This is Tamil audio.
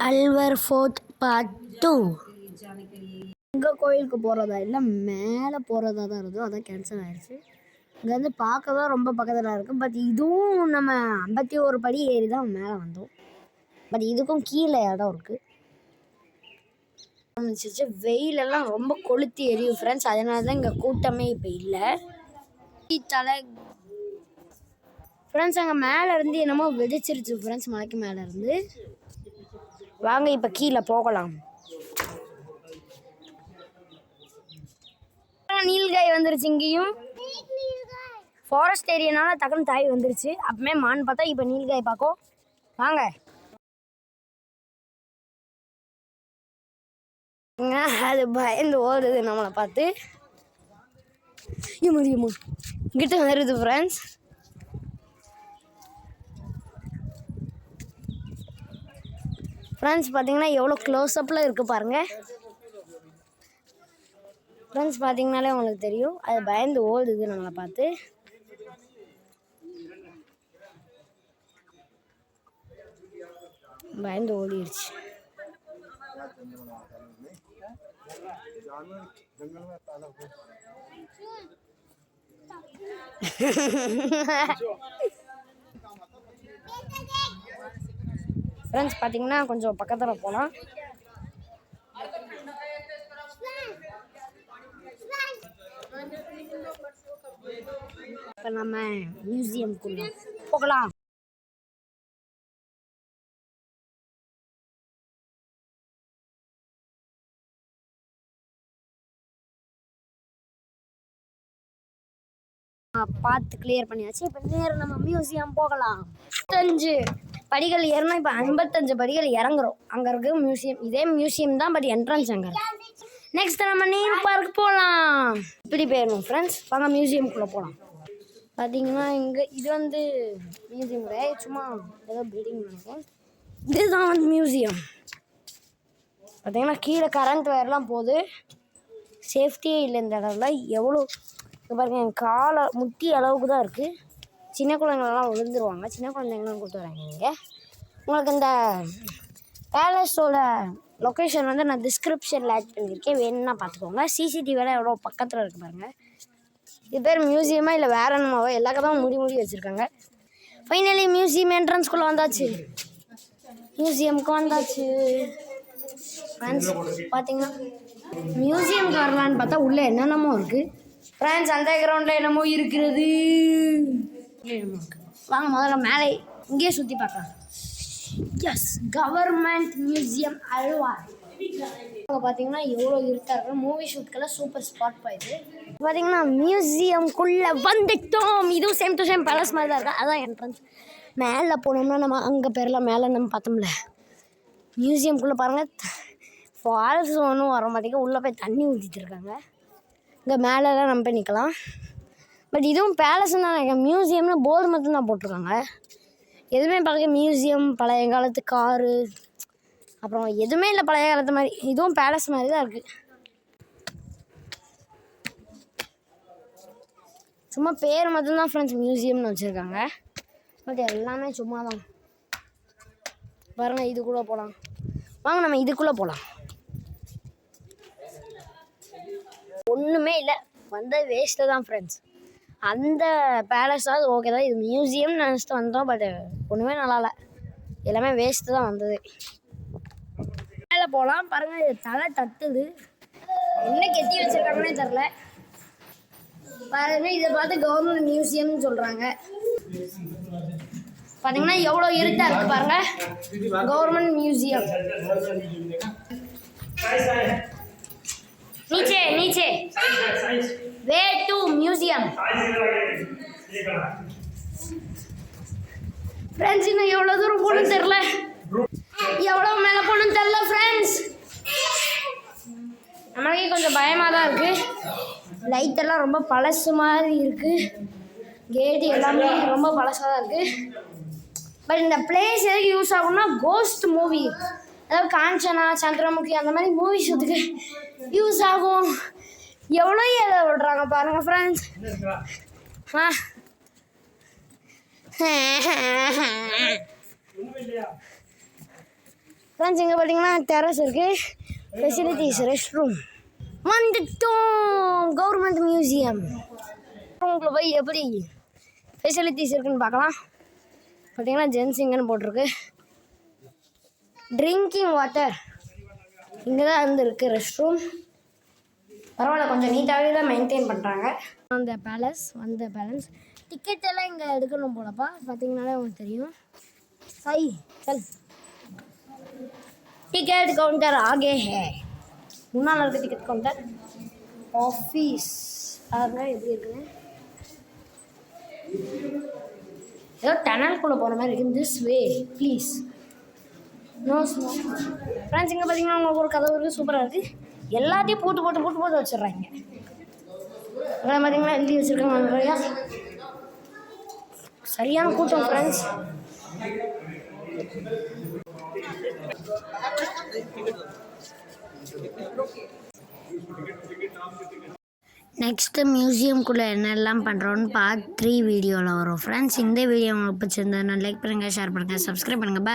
Alwar fort part 2. எங்கள் கோயிலுக்கு போகிறதா இல்லை மேலே போகிறதா தான் இருந்தோம், அதான் கேன்சல் ஆகிடுச்சு. இங்கேருந்து பார்க்க தான் ரொம்ப பக்கத்தில் இருக்குது. பட் இதுவும் நம்ம 51 படி ஏறி தான் மேலே வந்தோம். பட் இதுக்கும் கீழே இடம் இருக்குது. வெயிலெல்லாம் ரொம்ப கொளுத்தி எரியும் ஃப்ரெண்ட்ஸ். அதனால தான் இங்கே கூட்டமே இப்போ இல்லை. தலை ஃப்ரெண்ட்ஸ் அங்கே மேலே இருந்து என்னமோ வெடிச்சிருச்சு ஃப்ரெண்ட்ஸ், மலைக்கு மேலே இருந்து. வாங்க இப்போ கீழே போகலாம். நீல்காய் வந்துருச்சு. இங்கேயும் ஃபாரஸ்ட் ஏரியானால டக்குன்னு தாய் வந்துருச்சு. அப்பமே மான் பார்த்தா இப்போ நீல்காய் பார்க்கும். வாங்க. அது பயந்து ஓடுது நம்மளை பார்த்து. கிட்ட வருது ஃப்ரெண்ட்ஸ். ஃப்ரெண்ட்ஸ் பார்த்தீங்கன்னா எவ்வளோ க்ளோஸ்அப்பில் இருக்குது பாருங்கள். ஃப்ரெண்ட்ஸ் பார்த்தீங்கனாலே உங்களுக்கு தெரியும், அது பயந்து ஓடுது நம்மளை பார்த்து. பயந்து ஓடிடுச்சு. ஃப்ரெண்ட்ஸ் பார்த்தீங்கன்னா கொஞ்சம் பக்கத்தில் போகலாம். இப்போ நம்ம மியூசியம்குள்ள போகலாம். பார்த்து கிளியர் பண்ணியாச்சு. இப்போ நேரம் நம்ம மியூசியம் போகலாம். 55 படிகள் ஏறணும். இப்போ 55 படிகள் இறங்குறோம். அங்கே இருக்கு மியூசியம். இதே மியூசியம் தான், பட் என்ட்ரன்ஸ் அங்கே இருக்கு. நெக்ஸ்ட் நம்ம நீர் பார்க் போகலாம். இப்படி போயிடணும் ஃப்ரெண்ட்ஸ். வாங்க மியூசியம்குள்ளே போகலாம். பார்த்தீங்கன்னா இங்கே இது வந்து மியூசியம் கிடையாது, சும்மா ஏதோ பில்டிங் நினைக்கும். இதுதான் வந்து மியூசியம். பார்த்தீங்கன்னா கீழே கரண்ட் வயர்லாம் போகுது. சேஃப்டியே இல்லை இந்த இடத்துல. எவ்வளோ பாருங்க, என் காலை முட்டி அளவுக்கு தான் இருக்குது. சின்ன குழந்தைங்களெல்லாம் விழுந்துருவாங்க. சின்ன குழந்தைங்களாம் கூப்பிட்டு வராங்க. இங்கே உங்களுக்கு இந்த பேலஸோட லொக்கேஷன் வந்து நான் டிஸ்கிரிப்ஷனில் ஆட் பண்ணியிருக்கேன், வேணும்னா பார்த்துக்கோங்க. சிசிடிவியெல்லாம் எவ்வளோ பக்கத்தில் இருக்குது பாருங்கள். இது பேர் மியூசியமாக இல்லை வேற என்னமாவோ, எல்லா கதையும் முடி வச்சுருக்காங்க. ஃபைனலி மியூசியம் என்ட்ரன்ஸ்குள்ளே வந்தாச்சு. மியூசியமுக்கு வந்தாச்சு ஃப்ரெண்ட்ஸ். பார்த்தீங்கன்னா மியூசியமுக்கு வரலான்னு பார்த்தா உள்ளே என்னென்னமோ இருக்குது ஃப்ரெண்ட்ஸ். அந்த கிரவுண்டில் என்னமோ இருக்கிறது. வாங்க முதல்ல மேலே இங்கேயே சுற்றி பார்க்கலாம். Yes, government museum Alwar. அங்கே பார்த்தீங்கன்னா எவ்வளோ இருட்டாக இருக்கும். மூவி ஷூட்கெல்லாம் சூப்பர் ஸ்பாட் போயிடுது. பார்த்தீங்கன்னா மியூசியம்குள்ளே வந்துட்டோம். இதுவும் சேம் டு சேம் பேலஸ் மாதிரி தான் இருக்குது. அதான் என்ட்ரன்ஸ். மேலே போனோம்னா நம்ம அங்கே பேரெலாம் மேலே நம்ம பார்த்தோம்ல. மியூசியம்குள்ளே பாருங்கள், ஃபால்ஸ் ஒன்றும் வர மாட்டேங்க. உள்ளே போய் தண்ணி ஊற்றிட்டு இருக்காங்க. இங்கே மேலெலாம் நம்ம போய் நிற்கலாம். பட் இதுவும் பேலஸ்ன்னு தான் நினைக்கிறேன். மியூசியம்னு போர்டு மட்டும்தான் போட்டிருக்காங்க. எதுவுமே பார்க்க மியூசியம் பழைய காலத்து காரு அப்புறம் எதுவுமே இல்லை பழைய காலத்து மாதிரி. இதுவும் பேலஸ் மாதிரி தான் இருக்குது. சும்மா பேர் மட்டும்தான் ஃப்ரெண்ட்ஸ் மியூசியம்னு வச்சுருக்காங்க. பட் எல்லாமே சும்மா தான். பாருங்கள், இதுக்குள்ளே போகலாம். வாங்க நம்ம இதுக்குள்ளே போகலாம். ஒன்றுமே இல்லை, வந்த வேஸ்ட்டு தான் ஃப்ரெண்ட்ஸ். அந்த பேலஸாவது ஓகே தான். இது மியூசியம்னு நினச்சிட்டு வந்தோம், பட் ஒன்றுமே நல்லா இல்லை. எல்லாமே வேஸ்ட்டு தான் வந்தது. மேலே போகலாம். பாருங்கள், இது தலை தட்டுது. என்ன கெட்டி வச்சுருக்காங்கன்னே தெரில. பாருங்கள், இதை பார்த்து கவர்மெண்ட் மியூசியம்னு சொல்கிறாங்க. பார்த்தீங்கன்னா எவ்வளோ இருட்டாக இருக்குது பாருங்கள். Government museum. नीचे नीचे वे टू म्यूजियम फ्रेंड्स. இன்னும் எவ்வளோ தூரம் போகணும்னு தெரியல, எவ்வளோ மேலே போகணும்னு தெரியல ஃப்ரெண்ட்ஸ். நம்மளுக்கே கொஞ்சம் பயமாக தான் இருக்குது. லைட்டெல்லாம் ரொம்ப பழசு மாதிரி இருக்குது. கேட்டு எல்லாமே ரொம்ப பழசாக தான் இருக்குது. பட் இந்த பிளேஸ் எதுக்கு யூஸ் ஆகும்னா கோஸ்ட் மூவி, அதாவது காஞ்சனா, சந்திரமுகி அந்த மாதிரி மூவிஸுக்கு யூஸ் ஆகும். எவ்வளோ ஏதோ விடுறாங்க பாருங்கள் ஃப்ரெண்ட்ஸ். ஃப்ரெண்ட்ஸ் இங்கே பார்த்தீங்கன்னா டெரஸ் இருக்குது, ஃபெசிலிட்டிஸ் ரெஸ்ட் ரூம். வந்துட்டோம் கவர்மெண்ட் மியூசியம். ரூம்குள்ளே போய் எப்படி ஃபெசிலிட்டிஸ் இருக்குன்னு பார்க்கலாம். பார்த்தீங்கன்னா ஜென்சிங்கன்னு போட்டிருக்கு. ட்ரிங்கிங் வாட்டர் இங்கே தான் வந்து இருக்குது. ரெஸ்ட் ரூம் பரவாயில்ல, கொஞ்சம் நீட்டாகவே தான் மெயின்டைன் பண்ணுறாங்க. அந்த பேலன்ஸ் டிக்கெட் எல்லாம் இங்கே எடுக்கணும் போலப்பா. பார்த்தீங்கன்னாலே உங்களுக்கு தெரியும். चल टिकट काउंटर आगे है. முன்னால இருக்க டிக்கெட் கவுண்டர் ஆஃபீஸ் பாருங்க எப்படி இருக்குன்னு. ஏதோ டனல்குள்ளே போன மாதிரி இருக்கு. This way please. No smoke. Friends இங்கே பார்த்தீங்கன்னா உங்களுக்கு ஒரு கதவு இருக்குது, சூப்பராக இருக்குது. எல்லாத்தையும் போட்டு வச்சிடுறாங்க. அங்கே பார்த்தீங்கன்னா எழுதி வச்சுருக்காங்க நிறையா. சரியான கூட்டம் ஃப்ரெண்ட்ஸ். நெக்ஸ்ட்டு மியூசியம்குள்ளே என்னெல்லாம் பண்ணுறோன்னு பார்ட் 3 வீடியோவில் வரும் ஃப்ரெண்ட்ஸ். இந்த வீடியோ உங்களுக்கு பிடிச்சிருந்தா லைக் பண்ணுங்கள், ஷேர் பண்ணுங்கள், சப்ஸ்கிரைப் பண்ணுங்கள். பாய்.